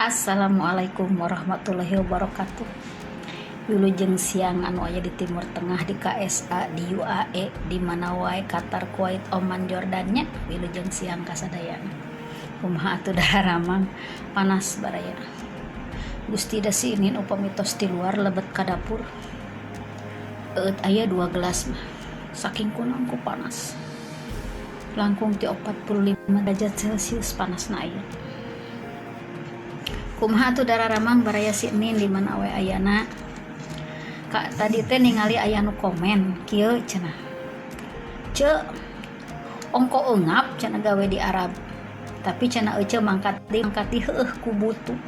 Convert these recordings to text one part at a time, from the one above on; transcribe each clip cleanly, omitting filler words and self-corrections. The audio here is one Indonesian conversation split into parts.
Assalamualaikum warahmatullahi wabarakatuh. Wilujeng siang anu aya di Timur Tengah, di KSA, di UAE, di mana wae, Qatar, Kuwait, Oman, Jordannya. Wilujeng siang kasadayana. Kumaha atuh daharamang panas baraya. Gusti da sinin upami tos di luar lebet ka dapur. Aya 2 gelas mah. Saking kunangku panas. Langkung ti 45 derajat Celcius panasna aya. Kumaha tuh dararamang baraya sinin di mana we ayana. Kak tadi teh ningali aya nu komen kieu cenah. Ceu ongko eungap cenah gawe di Arab. Tapi cenah euceul mangkat di heueuh ku butu.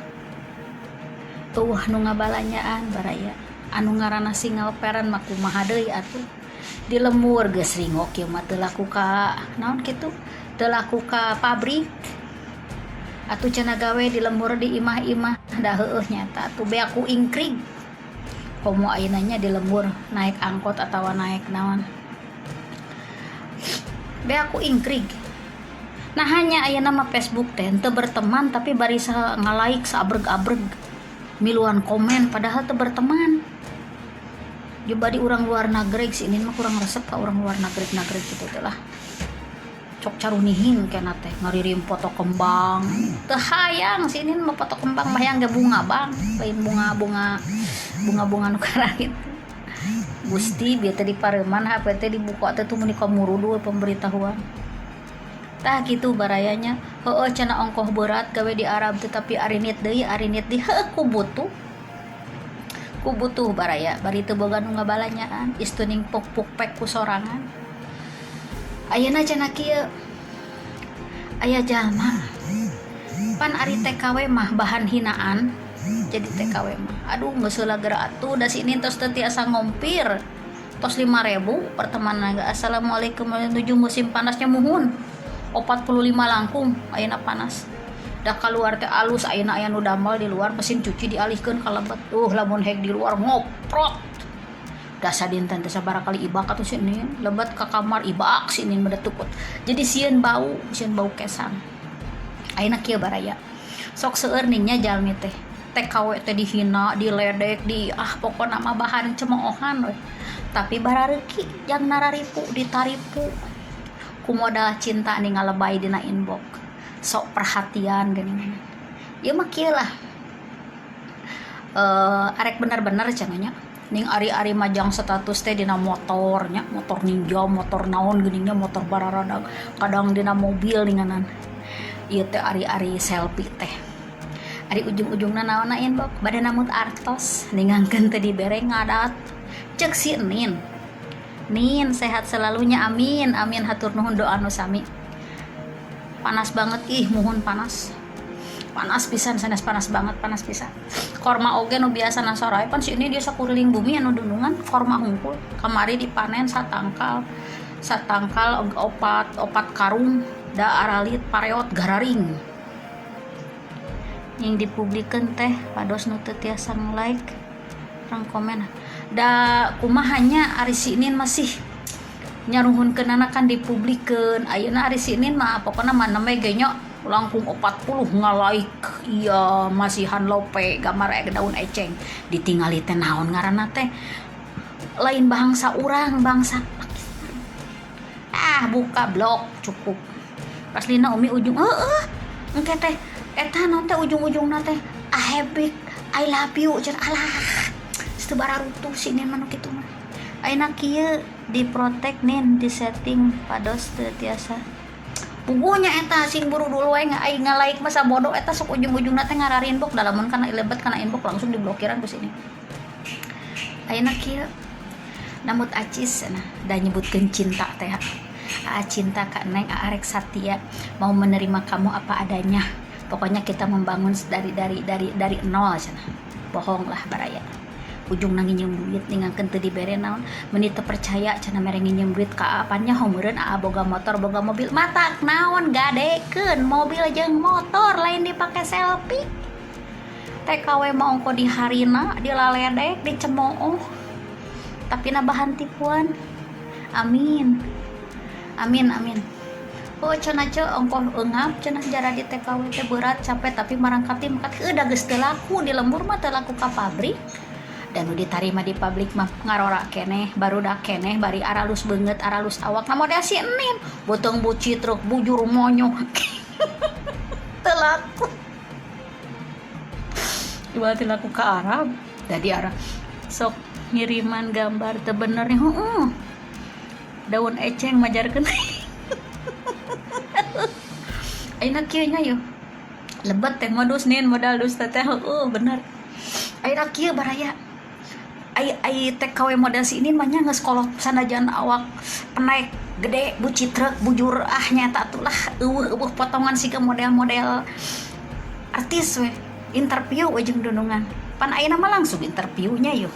Eueuh nu ngabalanyaan baraya. Anu ngaranna singal peran mah kumaha deui atuh. Di lembur geus ringok kieu mah teu laku ka naon kitu? Teu laku ka pabrik. Atuh cenah gawe di lembur di imah-imah da heueuh nyata atuh be aku ingkrig. Komo ayeuna nya di lembur naik angkot atawa naik naon. Be aku ingkrig. Nah hanya ayeuna mah Facebook teh teu berteman tapi bari ngalaik saabreg-abreg. Miluan komen padahal teu berteman. Coba di urang luar negeri sini mah kurang resep ka urang luar negeri gitu teh lah. Cok carunihin kena teh ngaririm foto kembang teu hayang sinin mah foto kembang bayang ge bunga bang lain bunga nu karahit Gusti bieu teh di pareuman HP teh dibuka teh tuh meni kamurudu pemberitahuan tah kitu barayanya heueuh cenah ongkoh berat gawe di Arab tetapi arinit deui di heueuh ku butuh baraya bari teu boga nu ngabalanyaan istuning puk pek ku sorangan. Ayeuna cenah kieu aya jalma pan ari TKW mah bahan hinaan jadi TKW mah aduh geus heula geura atuh da sini tos teu tiasa ngompir tos 5.000 pertemanan. Assalamualaikum menuju musim panasnya muhun 45 langkung ayeuna panas da kaluar teh alus ayeuna aya nu damel di luar mesin cuci dialihkeun ka lebet lamun heg di luar ngoprot dasa dinten teh sabaraha kali ibak atuh sinin lebet ka kamar ibak sinin medetukut jadi sieun bau kesang. Ayeuna kieu baraya sok seueur nya jalmi teh TKW teh dihina diledek di pokona mah bahan cemoohan we tapi barareuki yang nararipu ditaripu ku modal cinta nih ngalebay dina inbox sok perhatian geuningan ieu mah kieu lah arek bener-bener cenah nya ning ari-ari majang status teh dina motornya motor ninja motor naon geuninnya motor bararadag kadang dina mobil ninganan ieu teh ari-ari selfie teh ari ujung-ujungna naonna inbox bade namut artos ningangkeun teh dibere ngadat ceuk si Nin sehat selalunya amin hatur nuhun doa nu sami panas banget muhun panas pisan sanes panas banget panas pisan korma oge nu biasa nasorai pan si ini dia sakuriling bumi anu dunungan korma hungkul kamari dipanen satangkal opat karung da aralit pareot gararing yang dipublikeun teh pados nu teu tiasa nge-like orang komen da kumahanya ari sinin masih nyaruhunkeunana kan dipublikeun ayeuna ari sinin mah pokona mana we ge nya langkung 40 ngalaik iya masihan lope gambar daun eceng ditingali teh naon ngaranna teh lain bangsa urang bangsa buka blog cukup paslina umi ujung engke teh eta naon teh ujung-ujungna teh I love you cenah alah teu bararutuh sini mah kitu mah ayeuna kieu diprotek nin di setting pados teu tiasa puguhnya eta sing buru dulu we aing ngalaik masa bodoh eta sok ujung-ujungna teh ngararin inbox dalamun kana ilebet kana inbox langsung diblokiran ku sini. Ayeuna kieu namut acis cenah da nyebutkeun cinta teh. Cinta ka Neng arek Satya mau menerima kamu apa adanya. Pokoknya kita membangun dari nol cenah. Bohong lah baraya. Ujung nang nginjem duit ningangkeun teu dibere naon meni teu percaya cenah mere nginjem duit ka apanya homeureun boga motor boga mobil matak naon gadekeun mobil jeung motor lain dipake selfie TKW mah ongko di harina dilaledek dicemooh tapi na bahan tipuan amin oh cenah ce ongkoh eungap cenah jara di TKW teh berat capek tapi marangkati mangkat da geus teu laku di lembur mah teu laku ka pabrik dan nu ditarima di pabrik mah ngarora keneh barudak keneh bari aralus beungeut aralus awak na model si Enin botong bucit truk bujur monyo teu laku ibarat teu laku ka Arab jadi Arab sok ngiriman gambar teu bener nih daun eceng majarkeun ayeuna kieu nya yeuh lebat teh modus nin modal dus teh bener ayeuna kieu baraya ai TKW model si ini mah nya geus kolot sanajan awak penaik gede bucit truk bujur nyata atulah eueuh potongan siga model-model artis we interview we jeung dunungan pan ayeuna mah langsung interviewnya yeuh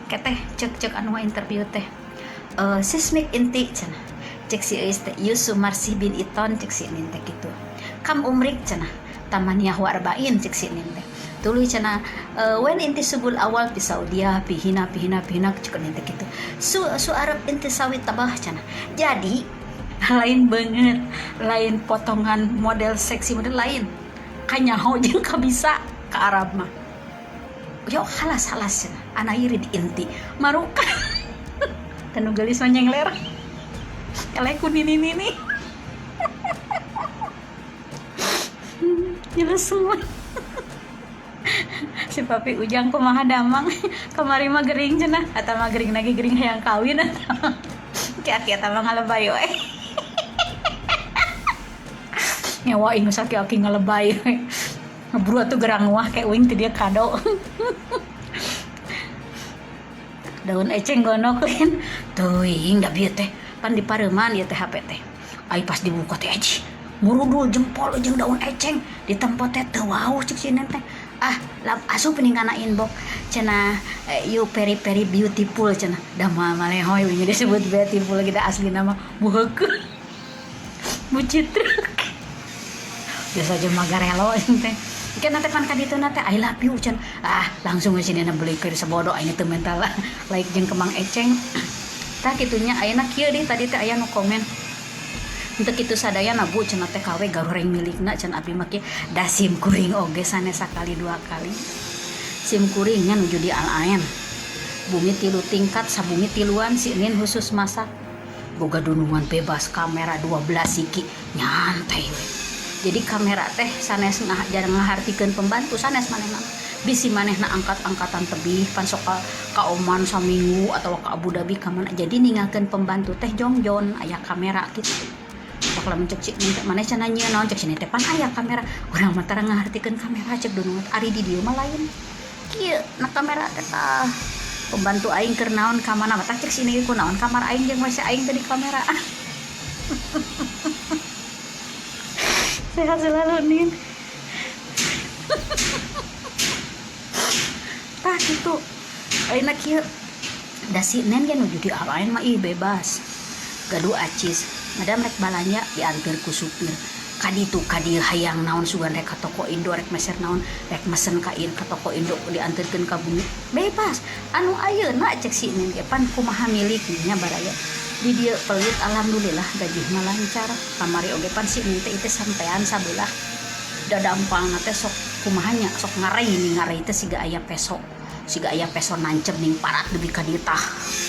keteh cek anu interview teh sismik inti cenah cek si eus teh Yusuf Marsi bin Iton cek si nin teh kitu kam umrik cenah tamaniyah wa arba'in cek si nin teh tuluy cenah wen inti subul awal fi Saudia pihina cek nin teh kitu su Arab inti sawit tabah cenah jadi lain banget lain potongan model seksi model lain kanyaho jeung kabisa ka Arab mah yo halas cenah ana iri di inti maruka tanu gelis manyeng ler kaleku nini jelas semua si papi ujang kumaha damang kamari mah gering cenah eta mah gering lagi gering hayang kawin ki-aki eta mah ngalebay we nyawa ing saki-aki ngalebay we ngeburu atuh gerang wah kayak uing teh dia kado daun eceng gonokeun teuing da bieu teh pan di pareuman ieu teh HP teh ai pas dibuka teh aji murudul jempol jeung daun eceng di tempat teh teu wau cek si teh asup ningana inbox cenah you very very beautiful cenah da malehoy we disebut beautiful kita asli nama buheukeun bucit truk biasa jeung magarelo teh kan nanti pan kaditu nanti I love you can langsung sini na beli keur sabodo ini teu mental like jeung kemang eceng tah kitunya ayeuna kieu deui tadi teh aya nu komen untuk kitu sadaya nabu cenah TKW garureng milikna can abdi mah kieu da sim kuring oge sanes sakali dua kali sim kuringnya nuju di Al-Ain bumi 3 tingkat sabumi 3an si Nin khusus masak boga dunungan bebas kamera 12 siki nyantai we jadi kamera teh sanes jarang ngahartikeun pembantu sanes manehna bisi manehna angkat-angkatan tebih pan sok ka Oman saminggu atau ka Abu Dhabi ka mana jadi ninggalkeun pembantu teh jongjon aya kamera kitu bakal mencek cik maneh cenah nyieun naon cek teh pan aya kamera urang mah tara ngahartikeun kamera cek dunung ari di dieu mah lain kieu na kamera teh tah pembantu aing keur naon ka mana tah cek sini ku naon kamar aing jeung WC aing teh di kamera sehat selalu nin tah gitu ayeuna kieu da si Nen ge nuju di Al-Ain mah bebas gaduh acis madam rek balanja diantar ku supir kaditu kadieu hayang naon sugan rek ka toko Indo rek meser naon rek mesen ka ka toko Indo dianterkeun ka bumi bebas anu ayeuna cek si Nen ge pan kumaha miliknya baraya di dia pelit alhamdulillah gaji mah lancar kamari oge pan si Nen teh sampean sabelah da dampang teh sok kumaha nya sok ngarai teh siga aya peso nancep ning parat deui ka dieu tah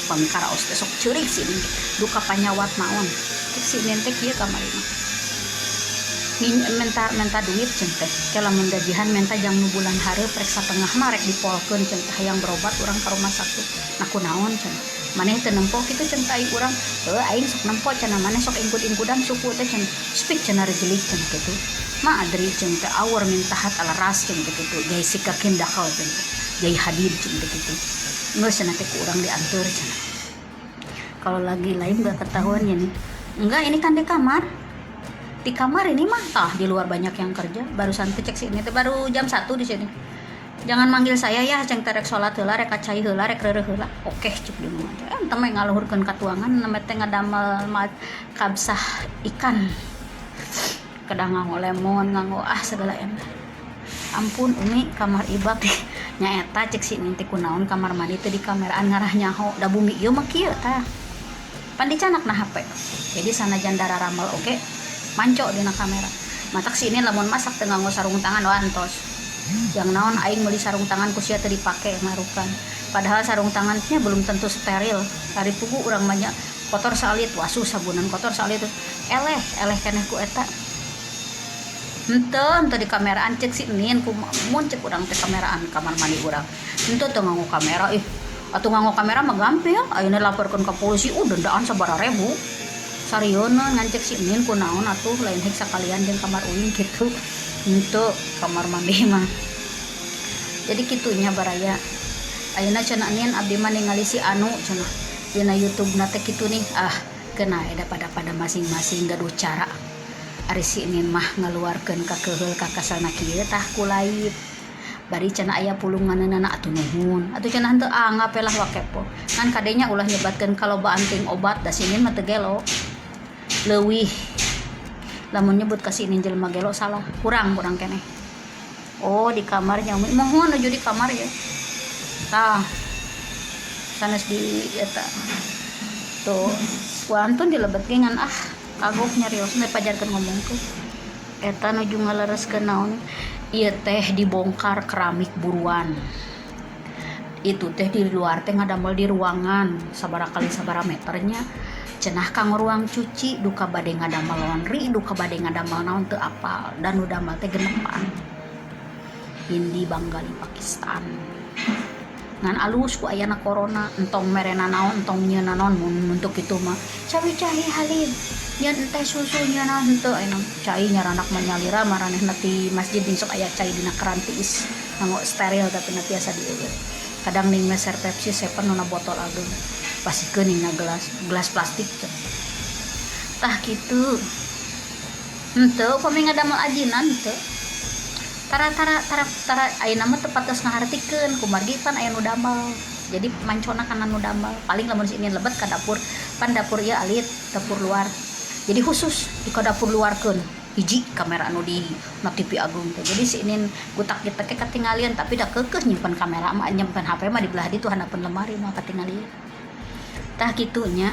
pamikara os teh sok ceurik si Nen duka panyawat naon cek si Nen teh kieu kamari mah menta duit cen teh kela mun gajihan menta jang nu bulan hareup rek satengah mah rek dipolkeun cen teh hayang berobat urang ka rumah sakit nah kunaon cen maneh teu nempo kitu cen teh urang aing sok nempo cenah maneh sok ingkud-ingkudan suku teh cen speak cenah rejelik cen kitu ma adri cen teh awor mintahat ala ras cen kitu jai sikakin dakal cen teh jai hadir cen kitu geus cenah teh ku urang dianteur cenah kalau lagi lain gak ketahuan ya nih enggak ini kan di kamar ini mah di luar banyak yang kerja barusan cek sini teh baru jam 1 di sini jangan manggil saya ya ceng terek salat heula rek cai heula rek reureuh heula oke cuk di rumah teh mah ngaluhurkeun katuangan namanya teh ngadamel kabsah ikan kadang nganggo lemon nganggo segala enak ampun umi kamar ibad nya eta cek sini teh kunaon kamar mandi teh di kameraan ngarah nyaho da bumi ieu mah kieu tah pan dicanakna HP jadi sanajan dara ramal oke manco dina kamera. Matak sini lamun masak teu nganggo sarung tangan wantos. Yang naon aing meuli sarung tangan ku sia teu dipake ngarukan. Padahal sarung tangannya belum tentu steril. Hari pugu urang banyak kotor salit wasu sabunan kotor salit eleh keneh ku eta. Henteu di kameraan cek si Nin ku mun cek urang teh kameraan kamar mandi urang. Henteu teu nganggo kamera atuh nganggo kamera mah gampang ayeuna laporkeun ka polisi dendaan sabaraha ribu. Sarieuna ngan cek si Nin ku naon atuh lain hek sakalian jeung kamar uing kitu. Henteu kamar mandi mah. Jadi kitunya baraya. Ayeuna cenah Nin abdi mah ningali si Anu cenah dina YouTube na teh kitu nih kena eda pada masing-masing gaduh cara. Ari si Nin mah ngaluarkeun ka keheul ka kasana kieu tah kulaib. Bari cenah aya pulunganana atuh nuhun. Atuh cenah henteu angap lah wakepo. Kan kadenya ulah nyebatkeun kalobaan ting obat da si Nin mah teu gelo. Leuwih. Lamun nyebut ka si Nin jelema gelo salah. Kurang keneh. Oh di kamarnya mohon aju di kamar ya. Tah. Sanes di eta. Tuh, kuantun dilebet gengan kagok nyarios pajarkeun ngomong tuh. Eta nuju ngalereskeun naon? Ieu teh dibongkar keramik buruan. Itu teh di luar teh ngadamel di ruangan sabaraha kali sabaraha meternya. Cenah kang ruang cuci duka bade ngadamel laundry, duka bade ngadamel naon teu apal dan nu damel teh genepan. Hindi Banggali Pakistan. Ngan alus ku ayana corona entong merena naon entong nyeuna naon mun untuk kitu mah cawi-cawi halid nyeun teh susunya naon henteu aya cai nyaranak manyalira maranehna ti masjid sok aya cai dina kerantis nganggo steril tapi na tiasa dieueur kadang ning meser Pepsi sepen nona botol ageung pasikeun ningna gelas plastik tah kitu henteu upami ngadamel ajinan henteu tara ayeuna mah tepat geus ngahartikeun kumargi pan aya nu damel jadi mancona kana nu damel paling lamun si Inin lebet ka dapur pan dapur ieu alit dapur luar jadi khusus di ka dapur luarkeun hiji kamera anu di TV agung teh jadi si Inin gutak kita ke katinggalian tapi da keukeuh nyimpen kamera mah nyimpen HP mah di belah ditu handapun lemari mah katinggalian tah kitunya